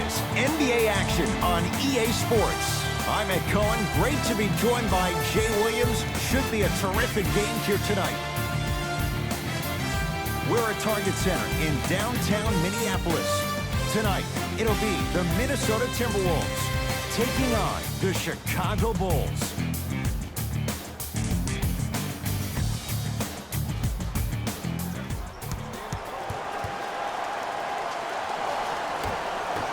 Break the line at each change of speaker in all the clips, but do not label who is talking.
is NBA action on EA Sports. I'm Ed Cohen. Great to be joined by Jay Williams. Should be a terrific game here tonight. We're at Target Center in downtown Minneapolis. Tonight, it'll be the Minnesota Timberwolves taking on the Chicago Bulls.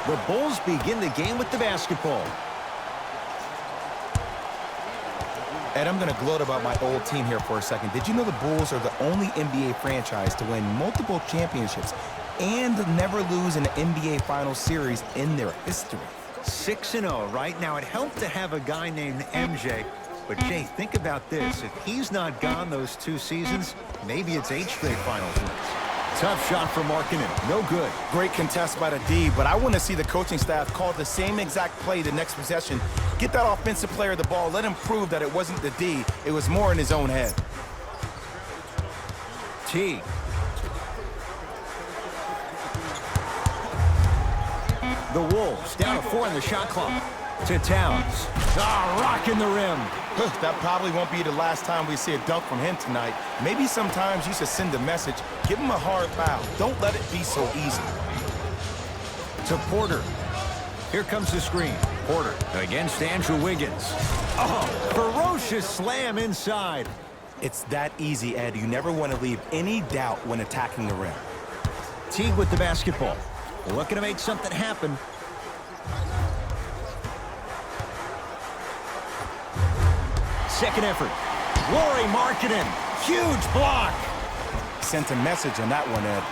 The Bulls begin the game with the basketball.
Ed, I'm going to gloat about my old team here for a second. Did you know the Bulls are the only NBA franchise to win multiple championships and never lose an NBA Finals series in their history?
6-0 right now. It helped to have a guy named MJ. But, Jay, think about this. If he's not gone those 2 seasons, maybe it's 8 straight Finals wins. Tough shot for Markkanen. No good.
Great contest by the D, but I want to see the coaching staff call the same exact play the next possession. Get that offensive player the ball. Let him prove that it wasn't the D. It was more in his own head.
T. The Wolves down to 4 in the shot clock. To Towns. Rocking the rim.
That probably won't be the last time we see a dunk from him tonight. Maybe sometimes you should send a message. Give him a hard foul. Don't let it be so easy.
To Porter. Here comes the screen. Porter against Andrew Wiggins. Oh, ferocious slam inside.
It's that easy, Ed. You never want to leave any doubt when attacking the rim.
Teague with the basketball. Looking to make something happen. Second effort. Lauri Markkanen. Huge block.
Sent a message on that one, Ed.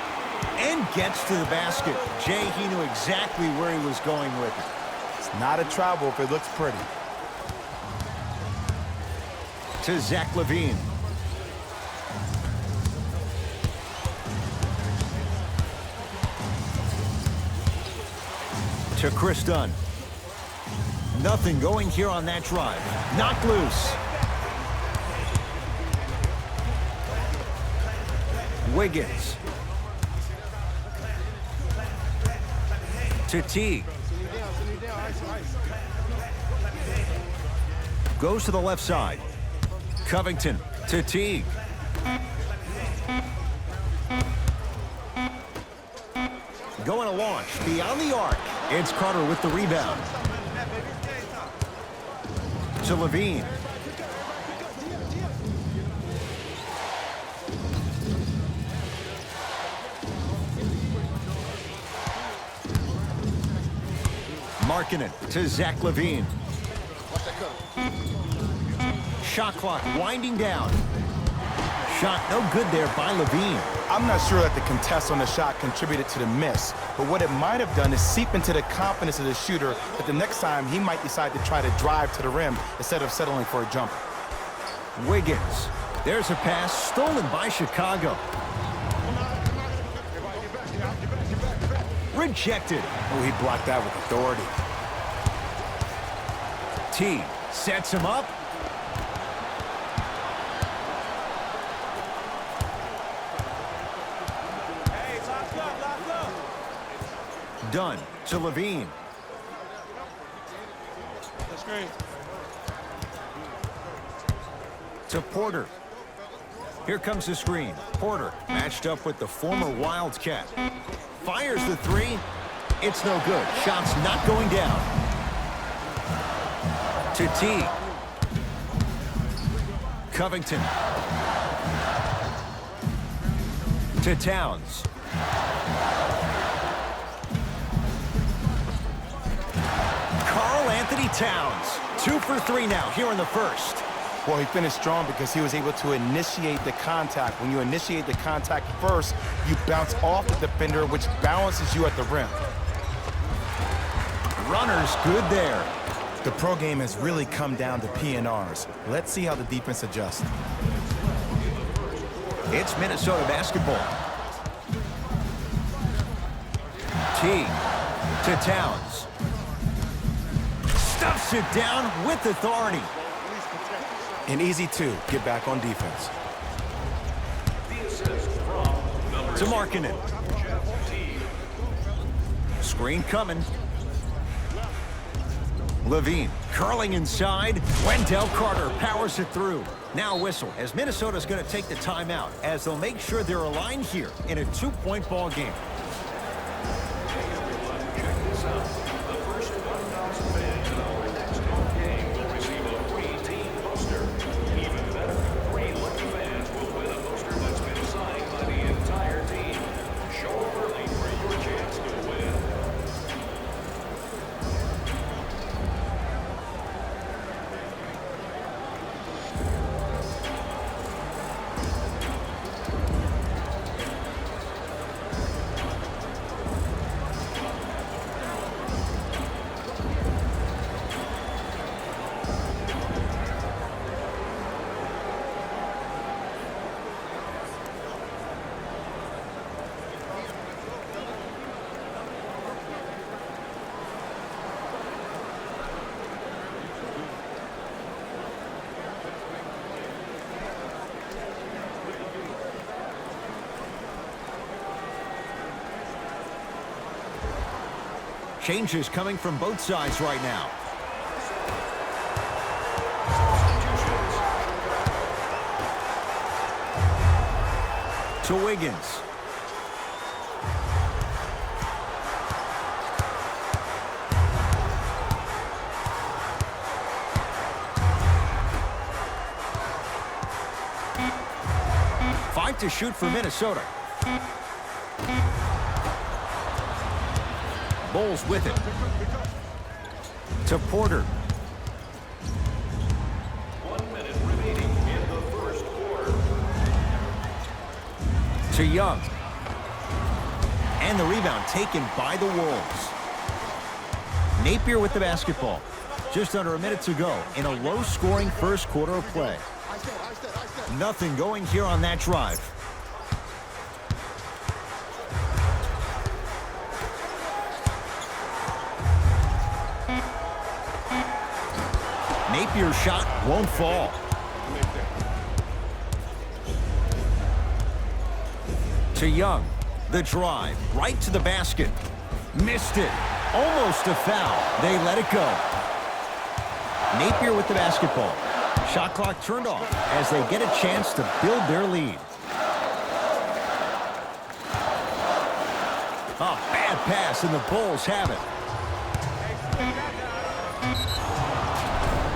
And gets to the basket. Jay, he knew exactly where he was going with it.
It's not a travel if it looks pretty.
To Zach LaVine. To Chris Dunn. Nothing going here on that drive. Knocked loose. Wiggins. To Teague. Goes to the left side. Covington to Teague. Going to launch beyond the arc. It's Carter with the rebound. To LaVine. Markkanen to Zach LaVine. Shot clock winding down. Shot no good there by LaVine.
I'm not sure that the contest on the shot contributed to the miss, but what it might have done is seep into the confidence of the shooter that the next time he might decide to try to drive to the rim instead of settling for a jumper.
Wiggins. There's a pass stolen by Chicago. Rejected.
Oh, he blocked that with authority.
T sets him up. Dunn to LaVine.
That's great.
To Porter. Here comes the screen. Porter matched up with the former Wildcat. Fires the 3. It's no good. Shot's not going down. To T. Covington. To Towns. Karl-Anthony Towns. 2 for 3 now here in the first.
Well, he finished strong because he was able to initiate the contact. When you initiate the contact first, you bounce off the defender, which balances you at the rim.
Runner's good there.
The pro game has really come down to P&Rs. Let's see how the defense adjusts.
It's Minnesota basketball. T to Towns. Stuffs it down with authority.
An easy 2. Get back on defense.
To Markkanen. Screen coming. Levine curling inside. Wendell Carter powers it through. Now whistle as Minnesota's going to take the timeout as they'll make sure they're aligned here in a 2-point ball game.
Check this out. The first 1,000 fans in our next home game will receive a free team poster. Even better, 3 lucky fans will win a poster that's been signed by the entire team. Show up early for your chance to win.
Changes coming from both sides right now. To Wiggins. Five to shoot for Minnesota. Bulls with it. To Porter.
1 minute remaining in the first quarter.
To Young. And the rebound taken by the Wolves. Napier with the basketball. Just under a minute to go in a low-scoring first quarter of play. Nothing going here on that drive. Napier's shot won't fall. To Young. The drive. Right to the basket. Missed it. Almost a foul. They let it go. Napier with the basketball. Shot clock turned off as they get a chance to build their lead. A bad pass, and the Bulls have it.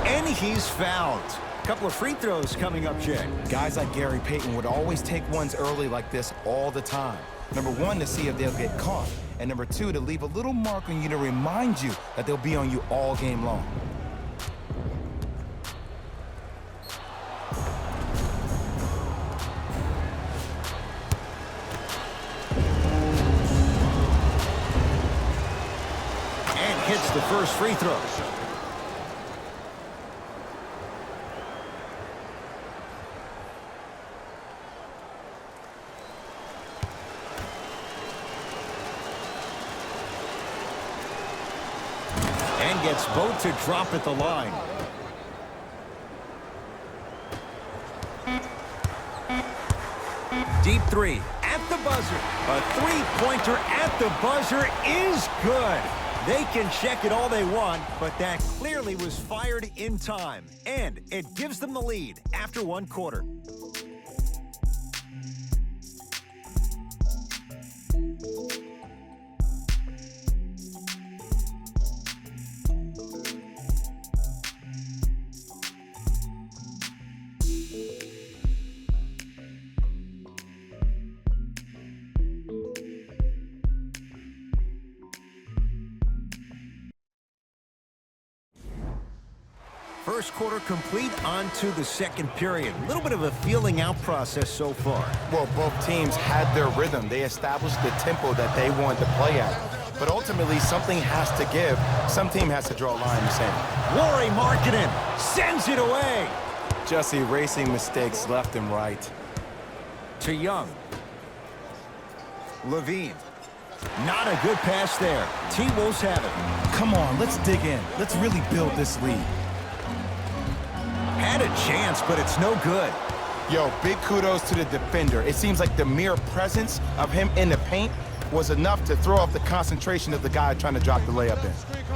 And he's fouled. A couple of free throws coming up, Jay.
Guys like Gary Payton would always take ones early like this all the time. Number 1, to see if they'll get caught. And number 2, to leave a little mark on you to remind you that they'll be on you all game long.
And hits the first free throw. And gets both to drop at the line. Deep three at the buzzer. A three-pointer at the buzzer is good. They can check it all they want, but that clearly was fired in time. And it gives them the lead after one quarter. First quarter complete, on to the second period. A little bit of a feeling out process so far.
Well, both teams had their rhythm. They established the tempo that they wanted to play at. But ultimately, something has to give. Some team has to draw a line in the sand.
Lauri Markkanen sends it away.
Just erasing mistakes left and right.
To Young. Levine. Not a good pass there. T-Wolves have it.
Come on, let's dig in. Let's really build this lead.
Had a chance, but it's no good.
Yo, big kudos to the defender. It seems like the mere presence of him in the paint was enough to throw off the concentration of the guy trying to drop the layup in.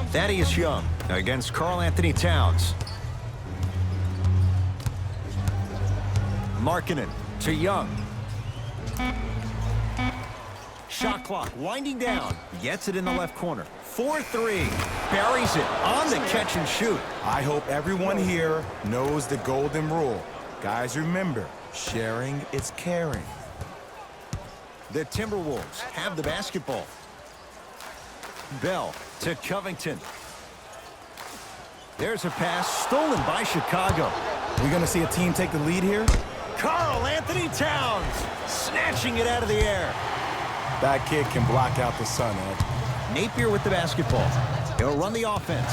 Thaddeus Young against Karl Anthony Towns. Markkanen to Young. Shot clock winding down. Gets it in the left corner. 4-3. Buries it on the catch and shoot.
I hope everyone here knows the golden rule. Guys, remember, sharing is caring.
The Timberwolves have the basketball. Bell to Covington. There's a pass stolen by Chicago.
We gonna see a team take the lead here?
Karl Anthony Towns snatching it out of the air.
That kid can block out the sun, Ed.
Napier with the basketball. He'll run the offense.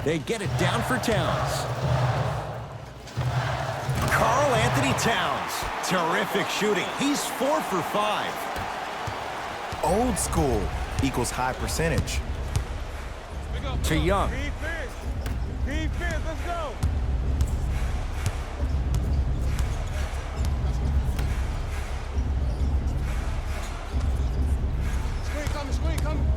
They get it down for Towns. Karl Anthony Towns. Terrific shooting. He's 4 for 5.
Old school equals high percentage.
To Young.
Defense, let's go. Screen coming.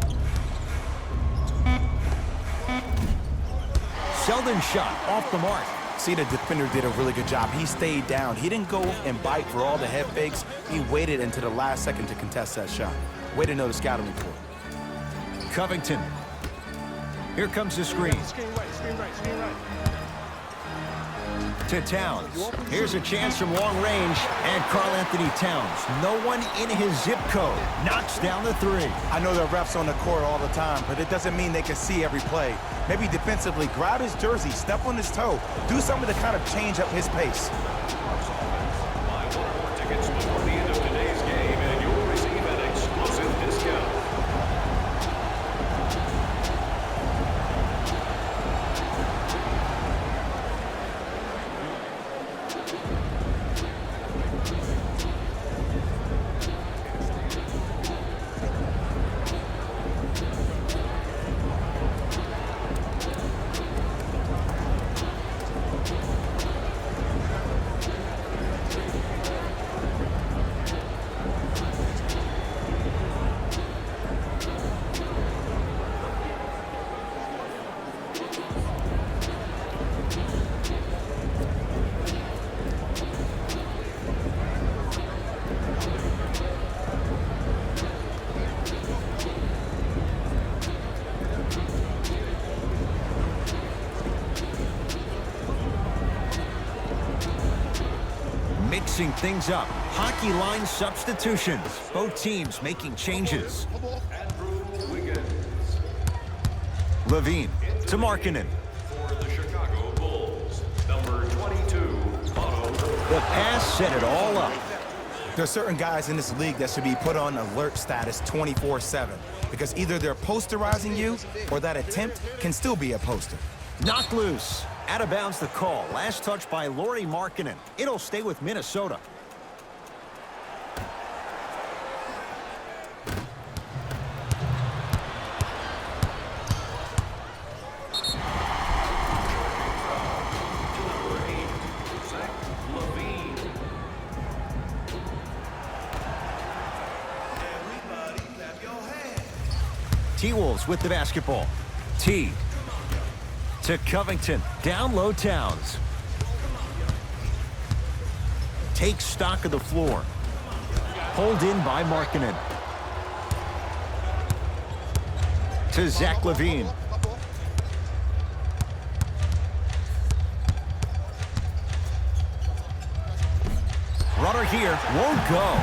Sheldon shot off the mark.
See, the defender did a really good job. He stayed down. He didn't go and bite for all the head fakes. He waited until the last second to contest that shot. Way to know the scouting report.
Covington. Here comes the screen.
Screen right.
To Towns. Here's a chance from long range, and Karl Anthony Towns, no one in his zip code, knocks down the 3.
I know there are refs on the court all the time, but it doesn't mean they can see every play. Maybe defensively, grab his jersey, step on his toe, do something to kind of change up his pace.
Buy one or more tickets before the end of today's game, and you'll receive an exclusive discount.
Mixing things up. Hockey line substitutions. Both teams making changes. Levine to Markkanen.
For the Chicago Bulls, number 22, Otto.
The pass set it all up.
There are certain guys in this league that should be put on alert status 24/7 because either they're posterizing you or that attempt can still be a poster.
Knocked loose. Out of bounds the call. Last touch by Lauri Markkanen. It'll stay with Minnesota. T-Wolves with the basketball. T to Covington. Down low Towns. Takes stock of the floor. Pulled in by Markkanen. To Zach Levine. Runner here won't go.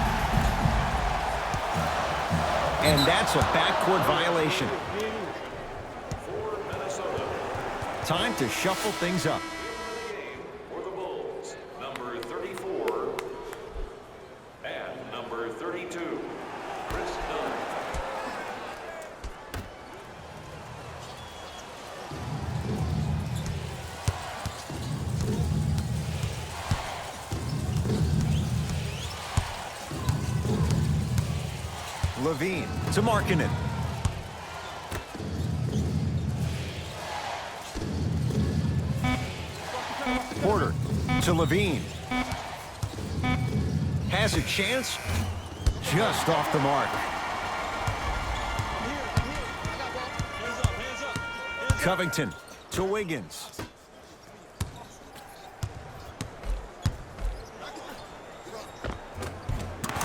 And that's a backcourt violation. Time to shuffle things up.
For the Bulls, number 34 and number 32, Chris Dunn.
Levine to Markkanen. Porter to Levine. Has a chance. Just off the mark. Covington to Wiggins.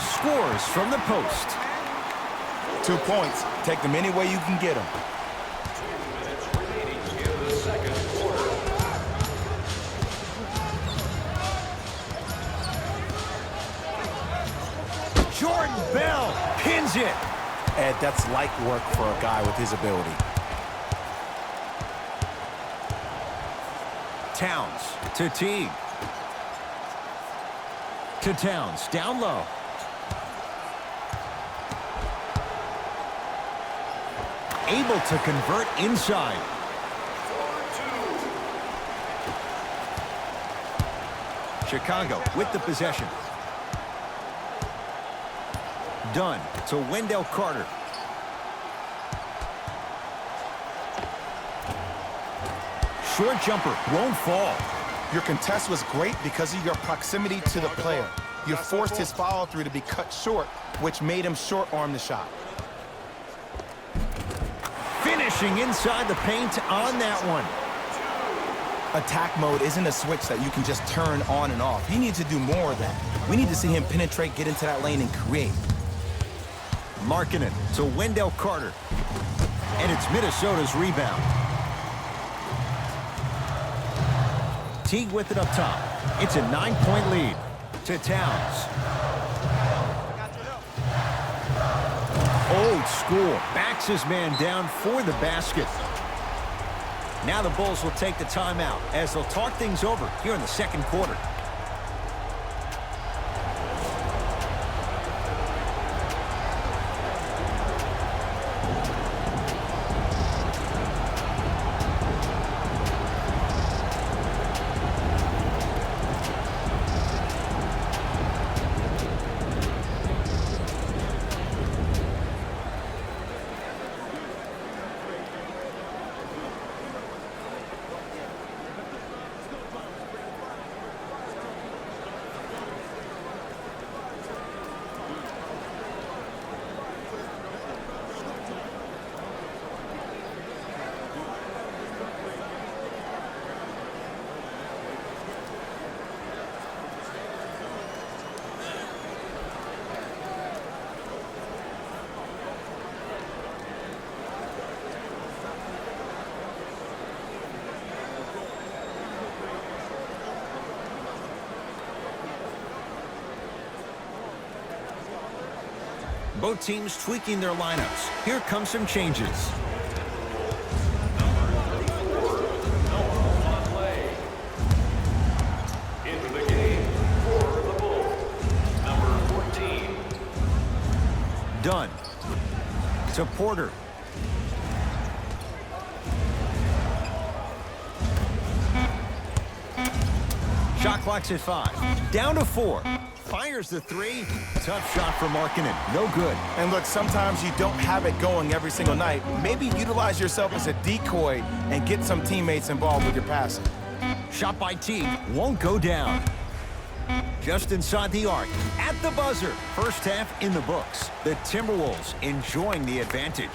Scores from the post.
2 points. Take them any way you can get them.
2 minutes remaining in the second quarter.
Jordan Bell pins it.
Ed, that's light work for a guy with his ability.
Towns to Teague. To Towns, down low. Able to convert inside. Chicago with the possession. Dunn to Wendell Carter. Short jumper won't fall.
Your contest was great because of your proximity to the player. You forced his follow-through to be cut short, which made him short-arm the shot.
Finishing inside the paint on that one.
Attack mode isn't a switch that you can just turn on and off. He needs to do more of that. We need to see him penetrate, get into that lane, and create.
Markkanen to Wendell Carter. And it's Minnesota's rebound. Teague with it up top. It's a 9-point lead to Towns. Old school. Backs his man down for the basket. Now the Bulls will take the timeout as they'll talk things over here in the second quarter. Both teams tweaking their lineups. Here come some changes.
Into the game for the Bulls, number 14.
Dunn to Porter. Shot clock's at 5. Down to 4. Fires the 3. Tough shot for Markkanen. No good.
And look, sometimes you don't have it going every single night. Maybe utilize yourself as a decoy and get some teammates involved with your passing.
Shot by Teague. Won't go down. Just inside the arc. At the buzzer. First half in the books. The Timberwolves enjoying the advantage.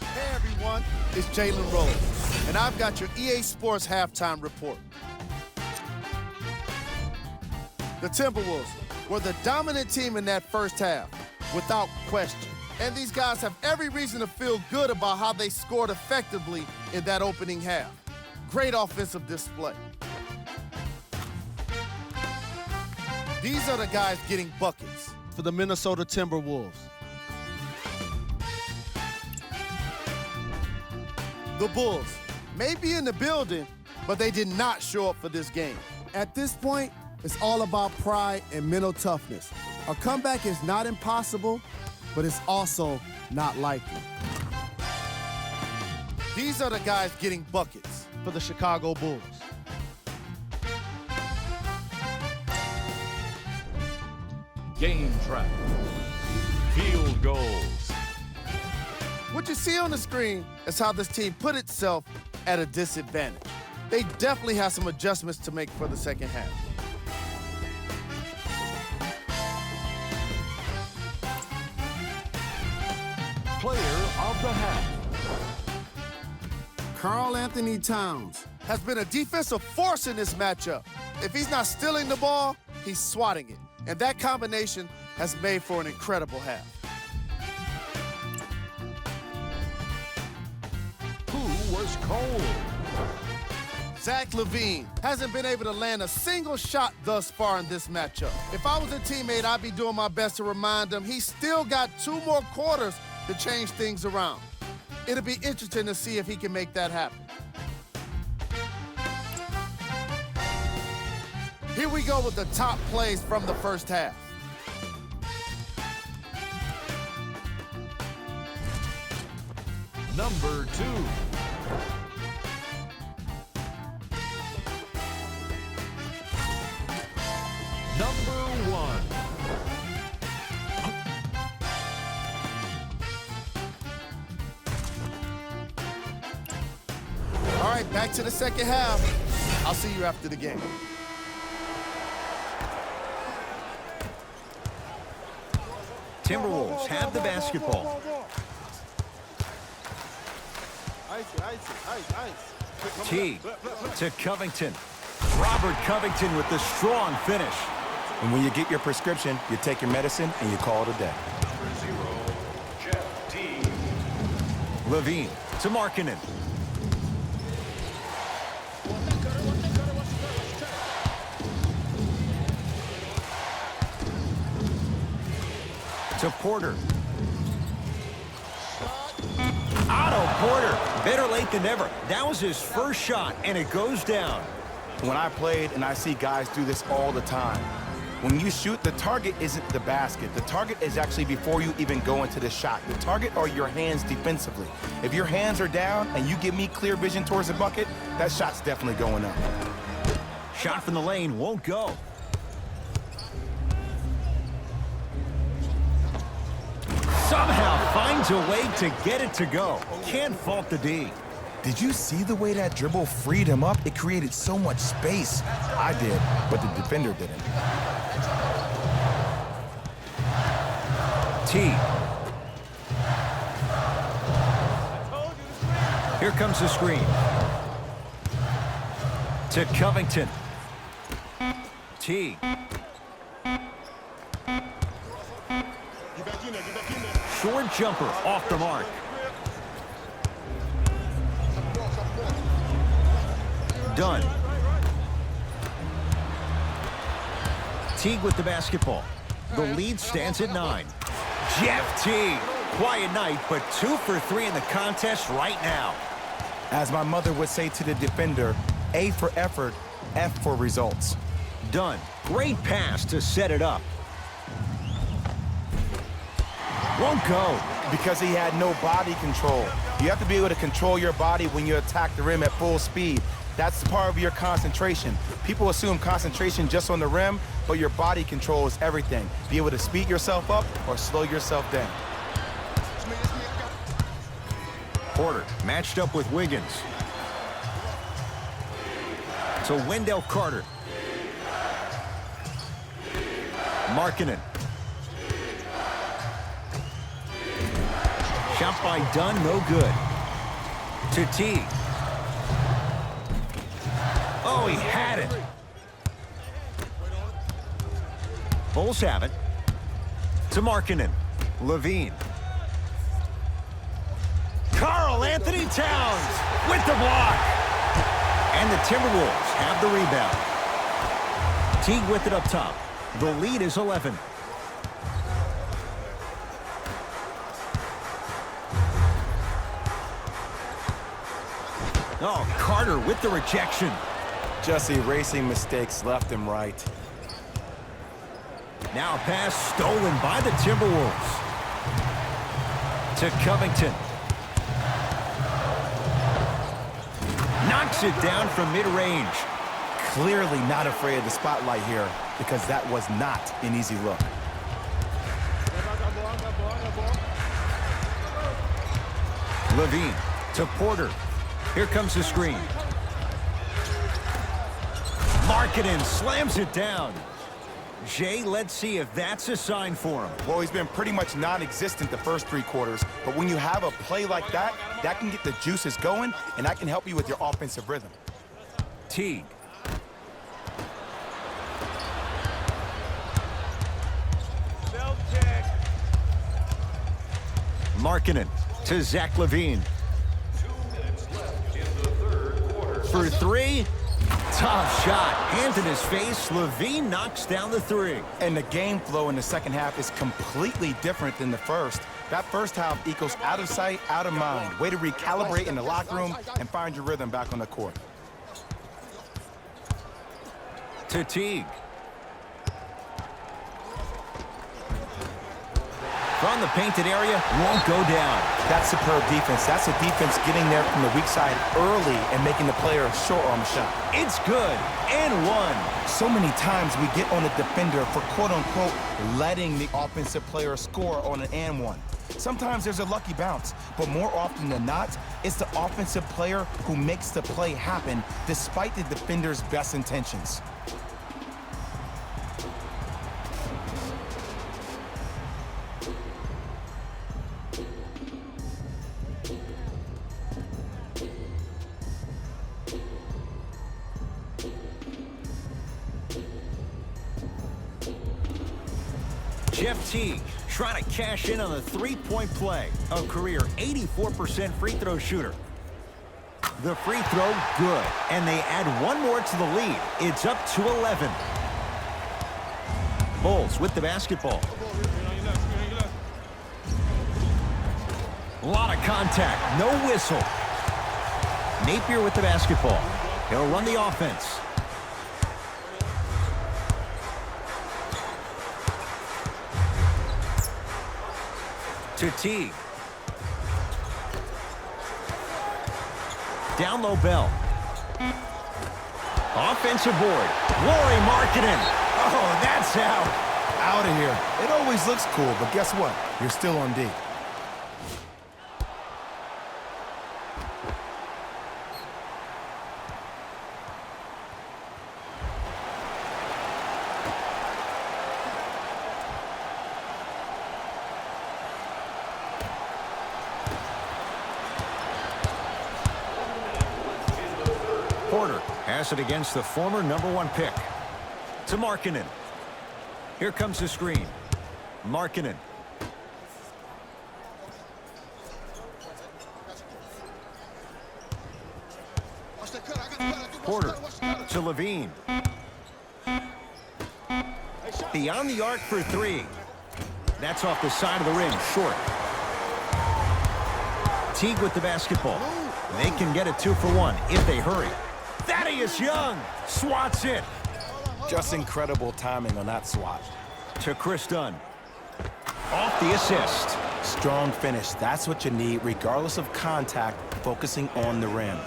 Hey everyone, it's Jalen Rose, and I've got your EA Sports halftime report. The Timberwolves were the dominant team in that first half, without question. And these guys have every reason to feel good about how they scored effectively in that opening half. Great offensive display. These are the guys getting buckets for the Minnesota Timberwolves. The Bulls may be in the building, but they did not show up for this game. At this point, it's all about pride and mental toughness. A comeback is not impossible, but it's also not likely. These are the guys getting buckets for the Chicago Bulls.
Game track. Field goals.
What you see on the screen is how this team put itself at a disadvantage. They definitely have some adjustments to make for the second half.
Player of the half.
Karl Anthony Towns has been a defensive force in this matchup. If he's not stealing the ball, he's swatting it. And that combination has made for an incredible half.
Who was cold?
Zach LaVine hasn't been able to land a single shot thus far in this matchup. If I was a teammate, I'd be doing my best to remind him he's still got 2 more quarters to change things around. It'll be interesting to see if he can make that happen. Here we go with the top plays from the first half.
Number 2. Number 1.
All right, back to the second half. I'll see you after the game.
Timberwolves have the basketball. T to Covington. Robert Covington with the strong finish.
And when you get your prescription, you take your medicine and you call it a day.
Number 0. Jeff T.
Levine to Markkanen. To Porter. Otto Porter, better late than never. That was his first shot, and it goes down.
When I played, and I see guys do this all the time, when you shoot, the target isn't the basket. The target is actually before you even go into the shot. The target are your hands defensively. If your hands are down and you give me clear vision towards the bucket, that shot's definitely going up.
Shot from the lane won't go. Somehow finds a way to get it to go. Can't fault the D.
Did you see the way that dribble freed him up? It created so much space. I did, but the defender didn't.
T. Here comes the screen. To Covington. T. Short jumper off the mark. Done. Teague with the basketball. The lead stands at 9. Jeff Teague. Quiet night, but 2 for 3 in the contest right now.
As my mother would say to the defender, A for effort, F for results.
Done. Great pass to set it up. Won't go.
Because he had no body control. You have to be able to control your body when you attack the rim at full speed. That's part of your concentration. People assume concentration just on the rim, but your body control is everything. Be able to speed yourself up or slow yourself down.
Porter matched up with Wiggins. To Wendell Carter. Markkanen. Shot by Dunn, no good. To T. Oh, he had it. Bulls have it. To Markkanen. Levine. Karl Anthony Towns with the block. And the Timberwolves have the rebound. Teague with it up top. The lead is 11. Oh, Carter with the rejection.
Just erasing mistakes left and right.
Now a pass stolen by the Timberwolves. To Covington. Knocks it down from mid-range.
Clearly not afraid of the spotlight here because that was not an easy look.
Levine to Porter. Here comes the screen. Markkanen slams it down. Jay, let's see if that's a sign for him.
Well, he's been pretty much non-existent the first 3 quarters, but when you have a play like that, that can get the juices going, and that can help you with your offensive rhythm.
Teague. Markkanen to Zach Levine.
2 minutes left in the third quarter.
For 3. Tough shot. Hands in his face. Levine knocks down the 3.
And the game flow in the second half is completely different than the first. That first half equals out of sight, out of mind. Way to recalibrate in the locker room and find your rhythm back on the court.
To Teague. From the painted area, won't go down.
That's superb defense. That's a defense getting there from the weak side early and making the player a short arm shot.
It's good. And 1.
So many times we get on the defender for quote-unquote letting the offensive player score on an and 1. Sometimes there's a lucky bounce, but more often than not, it's the offensive player who makes the play happen despite the defender's best intentions.
Jeff Teague trying to cash in on the 3-point play. A career 84% free throw shooter. The free throw, good. And they add 1 more to the lead. It's up to 11. Bulls with the basketball. A lot of contact, no whistle. Napier with the basketball. He'll run the offense. To Teague. Down low, Bell. Offensive board. Lauri Markkanen. Oh, that's out.
Out of here. It always looks cool, but guess what? You're still on D.
Porter has it against the former #1 pick. To Markkanen. Here comes the screen. Markkanen. Porter to Levine. Beyond the arc for 3. That's off the side of the rim, short. Teague with the basketball. They can get a 2 for 1 if they hurry. Thaddeus Young swats it.
Just incredible timing on that swat.
To Chris Dunn. Off the assist.
Strong finish. That's what you need, regardless of contact, focusing on the rim.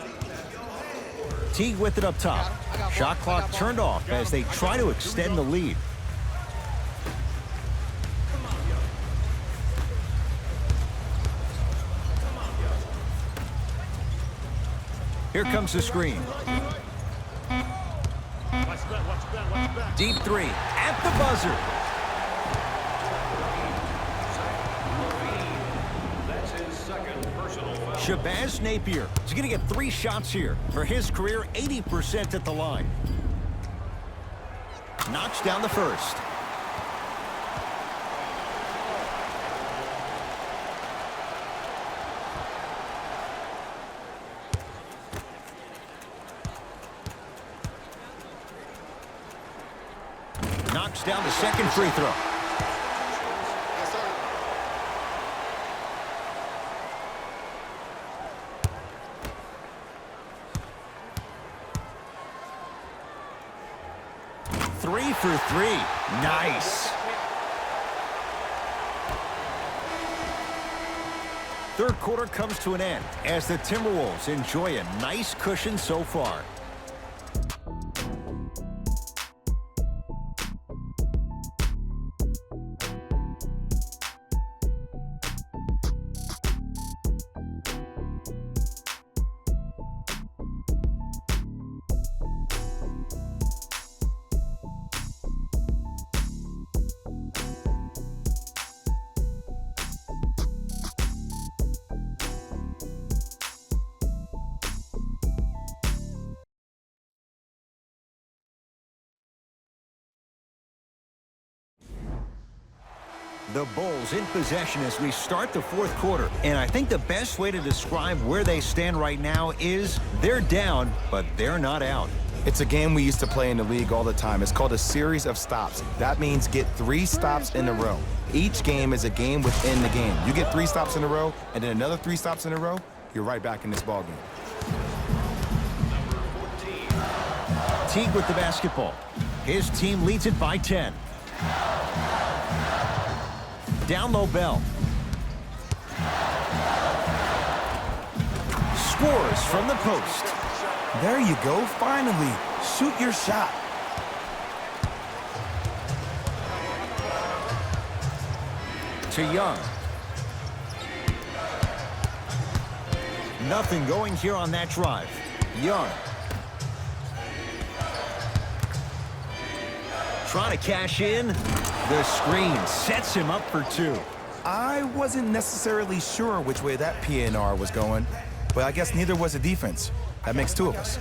Teague with it up top. Shot clock turned off as they try to extend the lead. Here comes the screen. Deep 3 at the buzzer.
That's his second personal foul.
Shabazz Napier is going to get 3 shots here for his career, 80% at the line. Knocks down the first. Knocks down the second free throw. for three. Nice. Third quarter comes to an end as the Timberwolves enjoy a nice cushion so far. The Bulls in possession as we start the fourth quarter. And I think the best way to describe where they stand right now is they're down, but they're not out.
It's a game we used to play in the league all the time. It's called a series of stops. That means get 3 stops in a row. Each game is a game within the game. You get 3 stops in a row, and then another 3 stops in a row, you're right back in this ballgame.
Teague with the basketball. His team leads it by 10. Down low, Bell. Scores from the post.
There you go, finally. Shoot your shot.
To Young. Nothing going here on that drive. Young. Trying to cash in. The screen sets him up for 2.
I wasn't necessarily sure which way that PNR was going, but I guess neither was the defense. That makes 2 of us.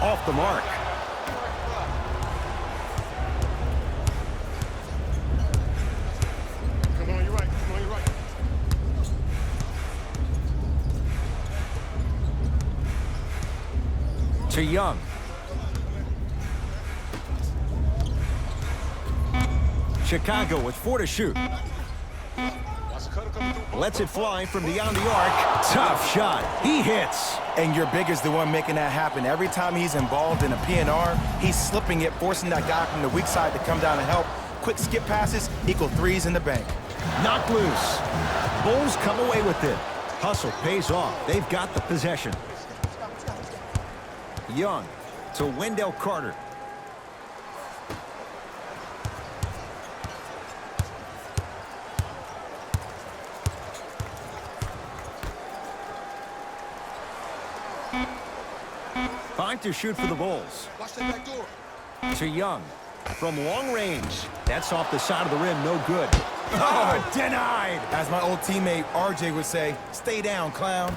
Off the mark.
Come on, you're right. Come on, you're right.
To Young. Chicago with 4 to shoot. Lets it fly from beyond the arc. Tough shot. He hits.
And your big is the one making that happen. Every time he's involved in a PNR, he's slipping it, forcing that guy from the weak side to come down and help. Quick skip passes equal 3s in the bank.
Knocked loose. Bulls come away with it. Hustle pays off. They've got the possession. Young to Wendell Carter. Five to shoot for the Bulls.
Watch that back door.
To Young. From long range. That's off the side of the rim. No good. Oh, denied.
As my old teammate RJ would say, stay down, clown.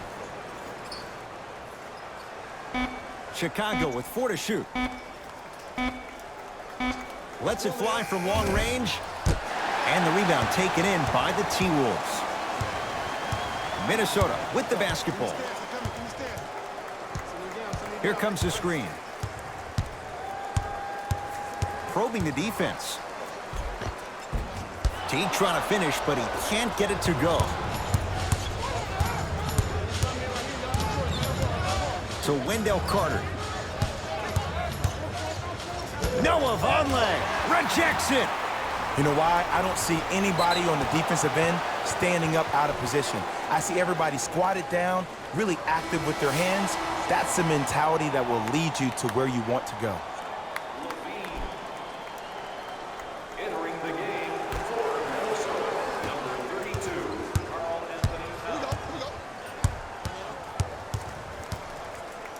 Chicago with 4 to shoot. Lets it fly from long range. And the rebound taken in by the T-Wolves. Minnesota with the basketball. Here comes the screen. Probing the defense. Teague trying to finish, but he can't get it to go. To Wendell Carter. Noah Vonleh rejects it.
You know why? I don't see anybody on the defensive end standing up out of position. I see everybody squatted down, really active with their hands. That's the mentality that will lead you to where you want to go.
Entering the game for Minnesota, number 32, Carl Anthony Towns.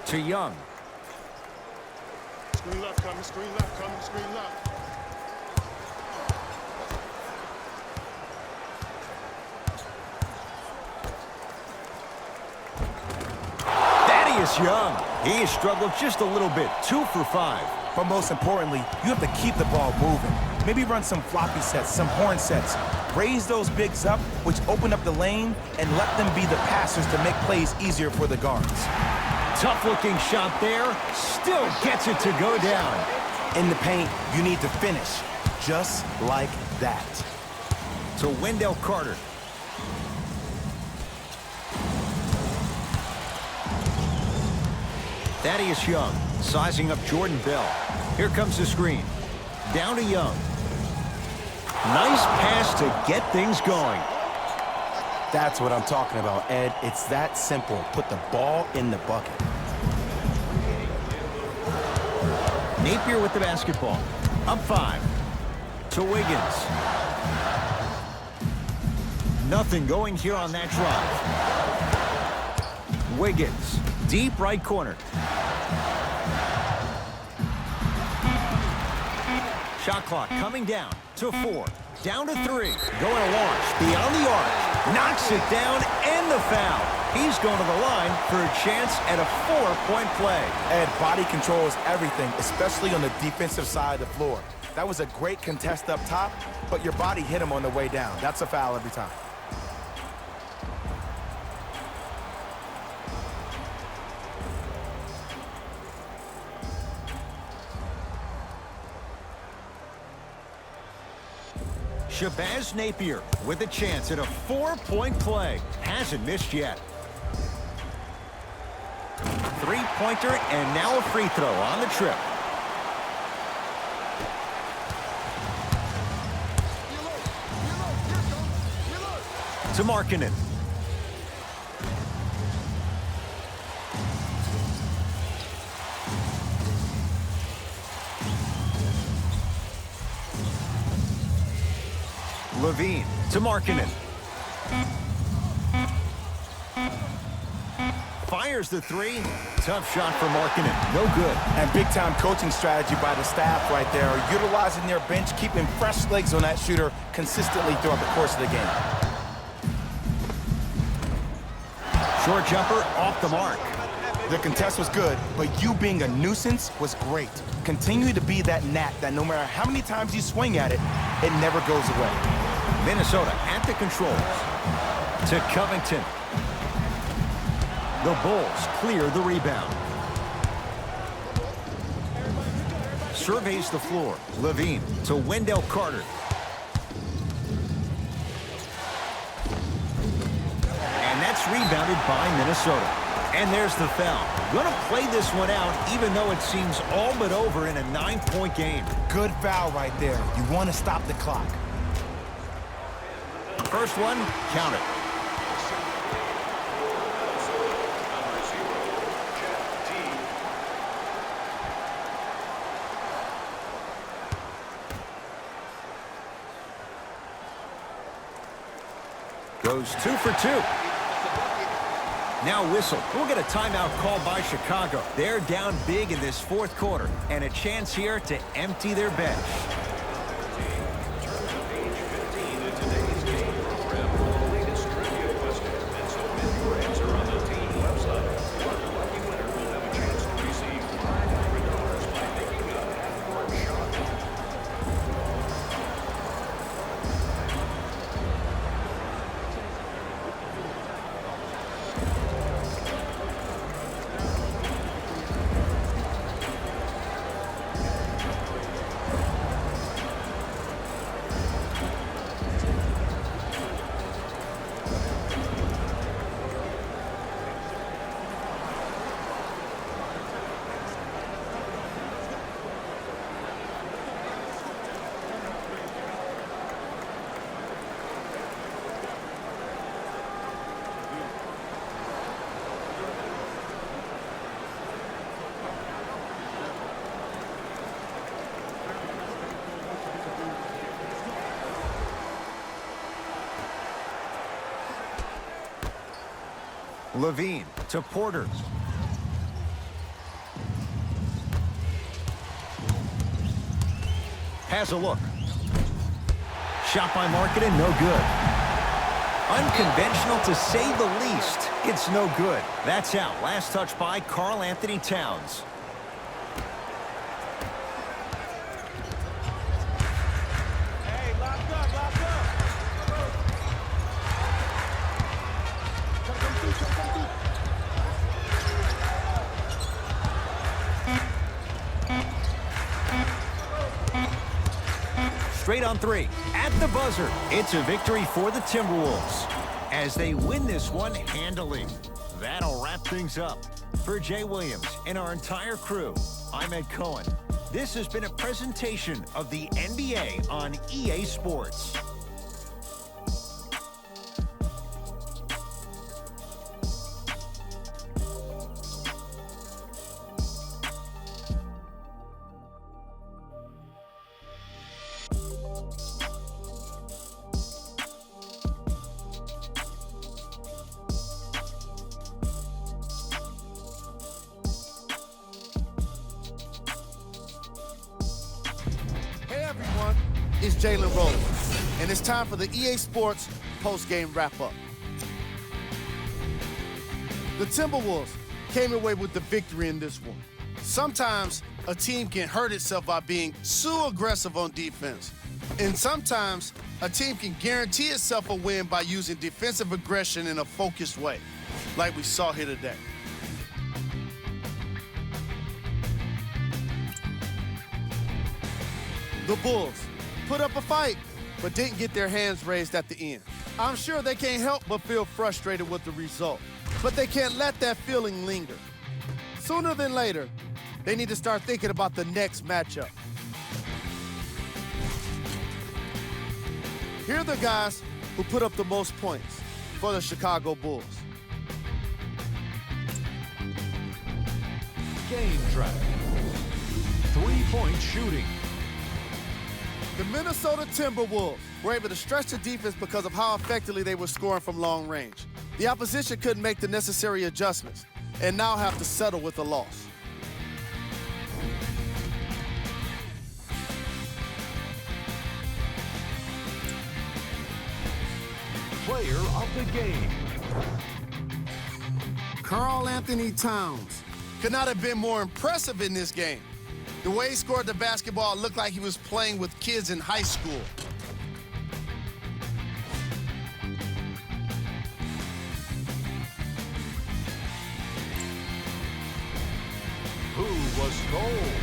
To Young.
Screen left coming, screen left coming, screen left.
Young. He struggled just a little bit. 2 for 5.
But most importantly, you have to keep the ball moving. Maybe run some floppy sets, some horn sets. Raise those bigs up, which open up the lane, and let them be the passers to make plays easier for the guards.
Tough-looking shot there. Still gets it to go down.
In the paint, you need to finish. Just like that.
To Wendell Carter. Thaddeus Young sizing up Jordan Bell. Here comes the screen. Down to Young. Nice pass to get things going.
That's what I'm talking about, Ed. It's that simple. Put the ball in the bucket.
Napier with the basketball. Up 5. To Wiggins. Nothing going here on that drive. Wiggins. Deep right corner. Shot clock coming down to 4. Down to 3. Going to launch beyond the arc. Knocks it down and the foul. He's going to the line for a chance at a 4-point play.
Ed, body control is everything, especially on the defensive side of the floor. That was a great contest up top, but your body hit him on the way down. That's a foul every time.
Shabazz Napier with a chance at a 4-point play. Hasn't missed yet. Three-pointer and now a free throw on the trip. To Markkanen. Levine to Markkanen. Fires the 3. Tough shot for Markkanen. No good.
And big-time coaching strategy by the staff right there, utilizing their bench, keeping fresh legs on that shooter consistently throughout the course of the game.
Short jumper off the mark.
The contest was good, but you being a nuisance was great. Continue to be that gnat that no matter how many times you swing at it, it never goes away.
Minnesota at the controls. To Covington. The Bulls clear the rebound. Surveys the floor. Levine to Wendell Carter. And that's rebounded by Minnesota. And there's the foul. Gonna play this one out even though it seems all but over in a 9-point game.
Good foul right there. You want to stop the clock.
First one, count it. Goes 2 for 2. Now whistle. We'll get a timeout called by Chicago. They're down big in this 4th quarter, and a chance here to empty their bench. Levine to Porter. Has a look. Shot by Markkanen, no good. Unconventional to say the least. It's no good. That's out. Last touch by Karl Anthony Towns. Straight on 3. At the buzzer. It's a victory for the Timberwolves as they win this one handily. That'll wrap things up. For Jay Williams and our entire crew, I'm Ed Cohen. This has been a presentation of the NBA on EA Sports.
Hey everyone, it's Jalen Rose, and it's time for the EA Sports post-game wrap-up. The Timberwolves came away with the victory in this one. Sometimes a team can hurt itself by being so aggressive on defense, and sometimes a team can guarantee itself a win by using defensive aggression in a focused way, like we saw here today. The Bulls put up a fight, but didn't get their hands raised at the end. I'm sure they can't help but feel frustrated with the result, but they can't let that feeling linger. Sooner than later, they need to start thinking about the next matchup. Here are the guys who put up the most points for the Chicago Bulls.
Game track. 3-point shooting.
The Minnesota Timberwolves were able to stretch the defense because of how effectively they were scoring from long range. The opposition couldn't make the necessary adjustments and now have to settle with a loss.
Player of the game.
Karl Anthony Towns could not have been more impressive in this game. The way he scored the basketball looked like he was playing with kids in high school.
Who was cold?